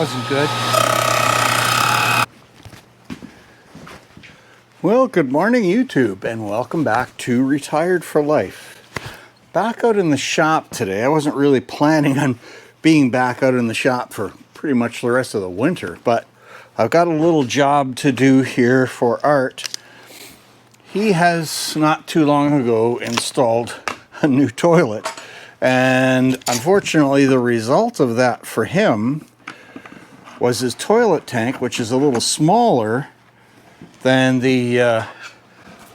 wasn't good. Well, good morning YouTube, and welcome back to Retired for Life. Back out in the shop today. I wasn't really planning on being back out in the shop for pretty much the rest of the winter, but I've got a little job to do here for Art. He has not too long ago installed a new toilet, and unfortunately the result of that for him was his toilet tank, which is a little smaller than the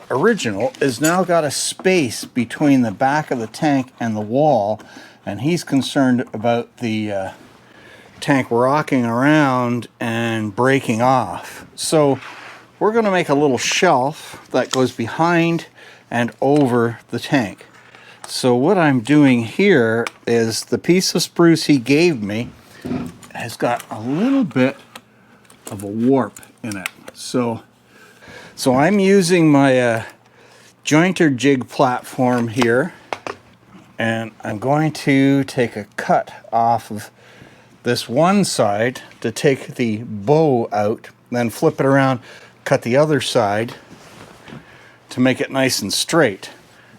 original, is now got a space between the back of the tank and the wall, and he's concerned about the tank rocking around and breaking off. So we're going to make a little shelf that goes behind and over the tank. So what I'm doing here is the piece of spruce he gave me has got a little bit of a warp in it. So I'm using my jointer jig platform here, and I'm going to take a cut off of this one side to take the bow out, then flip it around, cut the other side to make it nice and straight.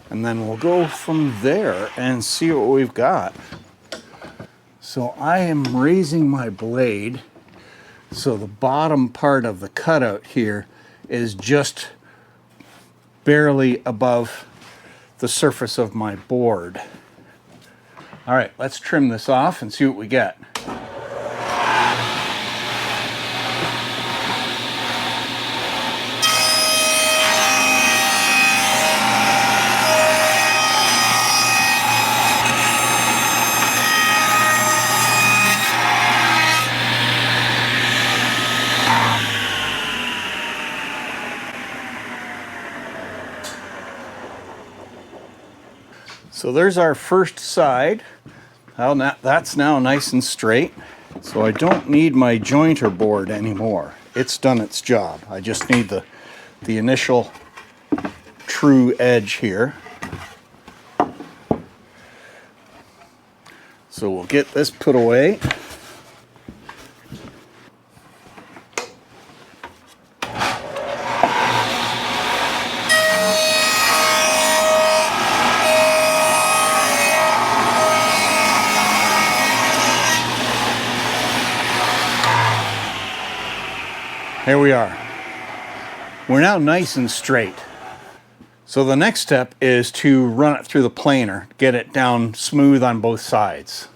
And then we'll go from there and see what we've got. So I am raising my blade so the bottom part of the cutout here is just barely above the surface of my board. All right, let's trim this off and see what we get. So there's our first side. Well, that's now nice and straight. So I don't need my jointer board anymore. It's done its job. I just need the initial true edge here. So we'll get this put away. Here we are. We're now nice and straight. So the next step is to run it through the planer, get it down smooth on both sides.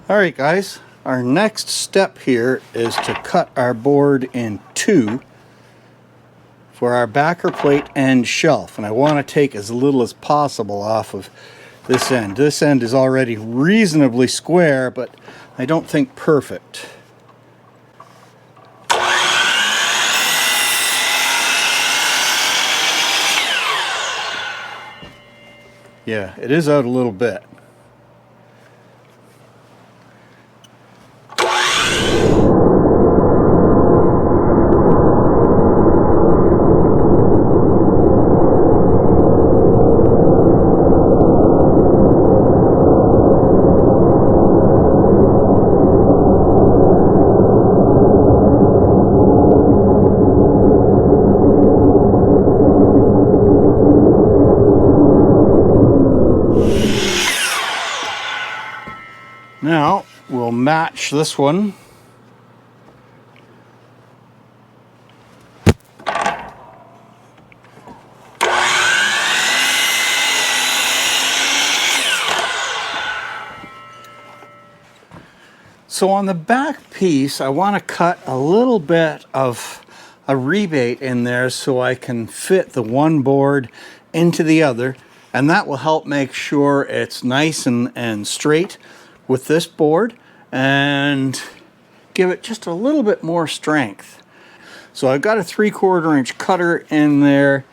Alright guys, our next step here is to cut our board in two for our backer plate and shelf. And I want to take as little as possible off of this end. This end is already reasonably square, but I don't think perfect. Yeah, it is out a little bit. Now we'll match this one. So on the back piece, I want to cut a little bit of a rebate in there so I can fit the one board into the other, and that will help make sure it's nice and straight with this board and give it just a little bit more strength. So I've got a 3/4 inch cutter in there,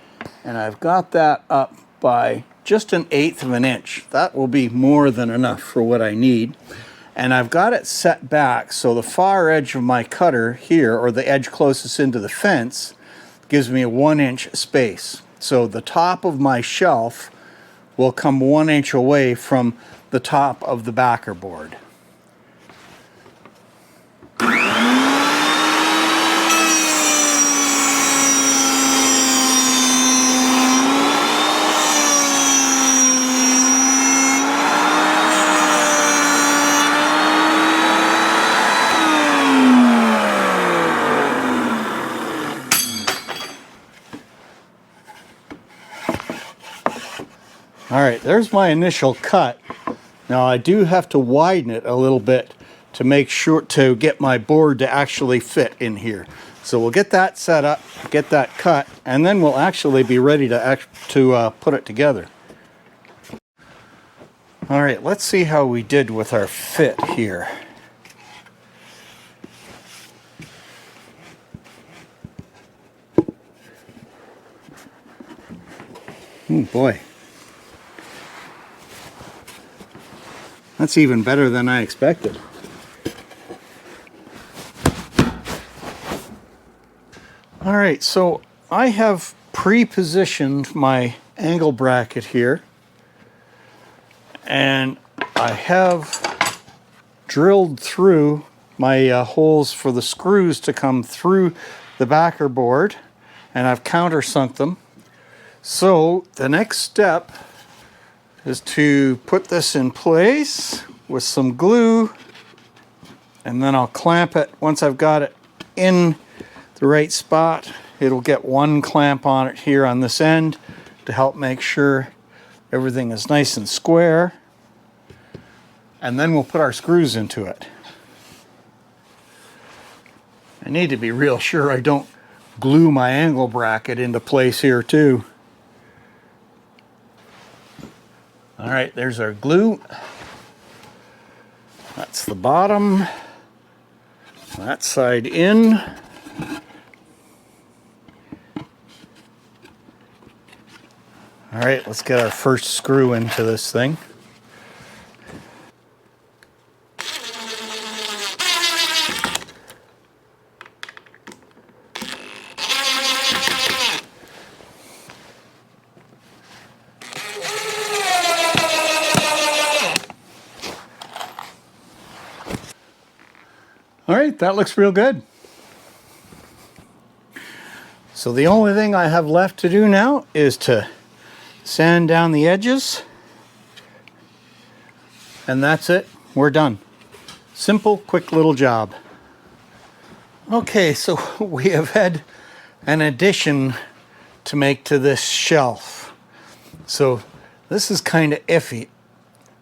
and I've got that up by just 1/8 of an inch. That will be more than enough for what I need. And I've got it set back so the far edge of my cutter here, or the edge closest into the fence, gives me a 1-inch space. So the top of my shelf will come 1 inch away from the top of the backer board. All right, there's my initial cut. Now I do have to widen it a little bit to make sure to get my board to actually fit in here. So we'll get that set up, get that cut, and then we'll actually be ready to put it together. All right, let's see how we did with our fit here. Oh boy. That's even better than I expected. All right, so I have pre-positioned my angle bracket here, and I have drilled through my holes for the screws to come through the backer board, and I've countersunk them. So the next step is to put this in place with some glue, and then I'll clamp it. Once I've got it in the right spot, it'll get one clamp on it here on this end to help make sure everything is nice and square, and then we'll put our screws into it. I need to be real sure I don't glue my angle bracket into place here too. All right, there's our glue. That's the bottom. That side in. All right, let's get our first screw into this thing. All right, that looks real good. So the only thing I have left to do now is to sand down the edges, and that's it. We're done. Simple, quick little job. Okay, so we have had an addition to make to this shelf. So this is kind of iffy.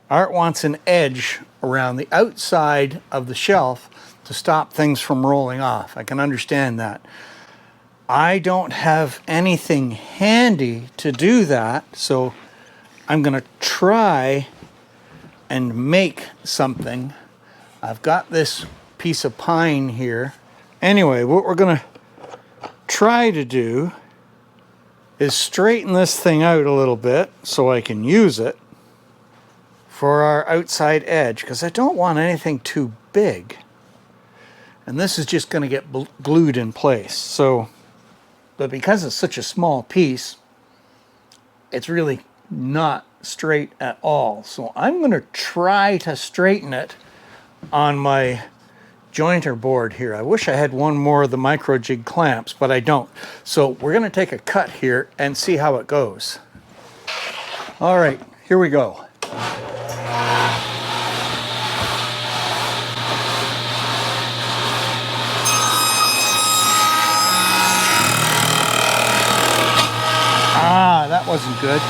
Art wants an edge around the outside of the shelf to stop things from rolling off. I can understand that. I don't have anything handy to do that, so I'm going to try and make something. I've got this piece of pine here. Anyway, what we're going to try to do is straighten this thing out a little bit so I can use it for our outside edge, because I don't want anything too big. And this is just going to get glued in place. So, but because it's such a small piece, it's really not straight at all. So I'm going to try to straighten it on my jointer board here. I wish I had one more of the micro jig clamps, but I don't. So we're going to take a cut here and see how it goes. All right, here we go. Ah, that wasn't good.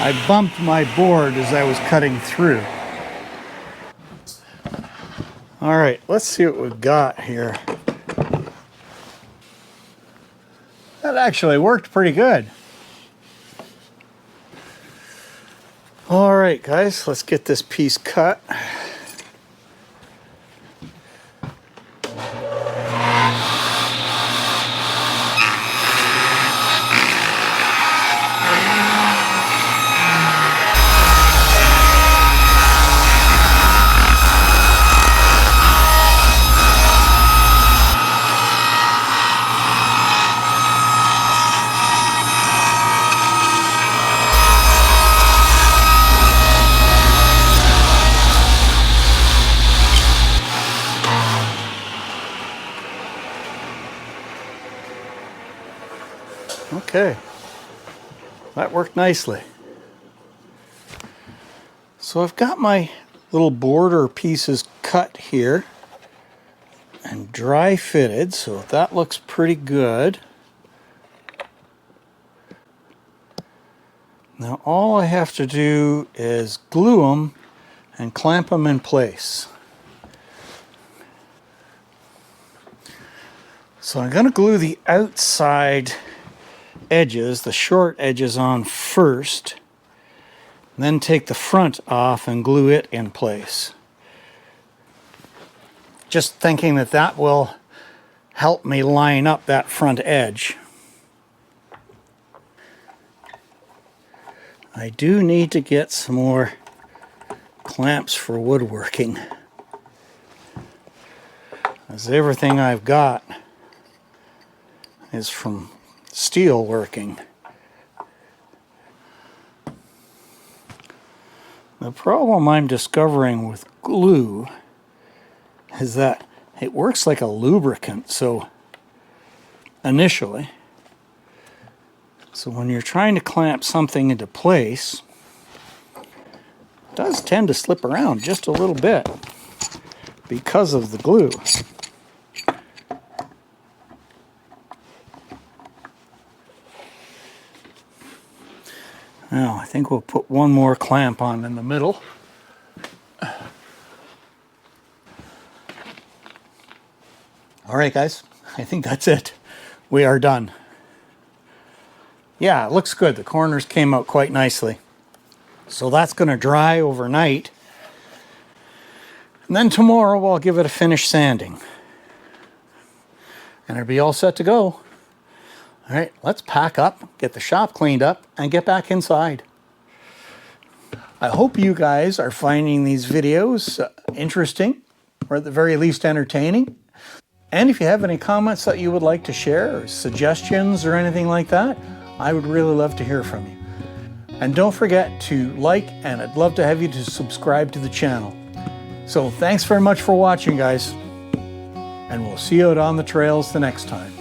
I bumped my board as I was cutting through. All right, let's see what we've got here. That actually worked pretty good. All right, guys, let's get this piece cut. Okay, that worked nicely. So I've got my little border pieces cut here and dry fitted, so that looks pretty good. Now all I have to do is glue them and clamp them in place. So I'm going to glue the outside edges, the short edges, on first, then take the front off and glue it in place. Just thinking that that will help me line up that front edge. I do need to get some more clamps for woodworking, as everything I've got is from steel working. The problem I'm discovering with glue is that it works like a lubricant, so initially. So when you're trying to clamp something into place, it does tend to slip around just a little bit because of the glue. Now, I think we'll put one more clamp on in the middle. All right, guys, I think that's it. We are done. Yeah, it looks good. The corners came out quite nicely. So that's going to dry overnight. And then tomorrow I'll give it a finish sanding. And it'll be all set to go. All right, let's pack up, get the shop cleaned up, and get back inside. I hope you guys are finding these videos interesting, or at the very least entertaining. And if you have any comments that you would like to share, or suggestions or anything like that, I would really love to hear from you. And don't forget to like, and I'd love to have you to subscribe to the channel. So thanks very much for watching, guys. And we'll see you out on the trails the next time.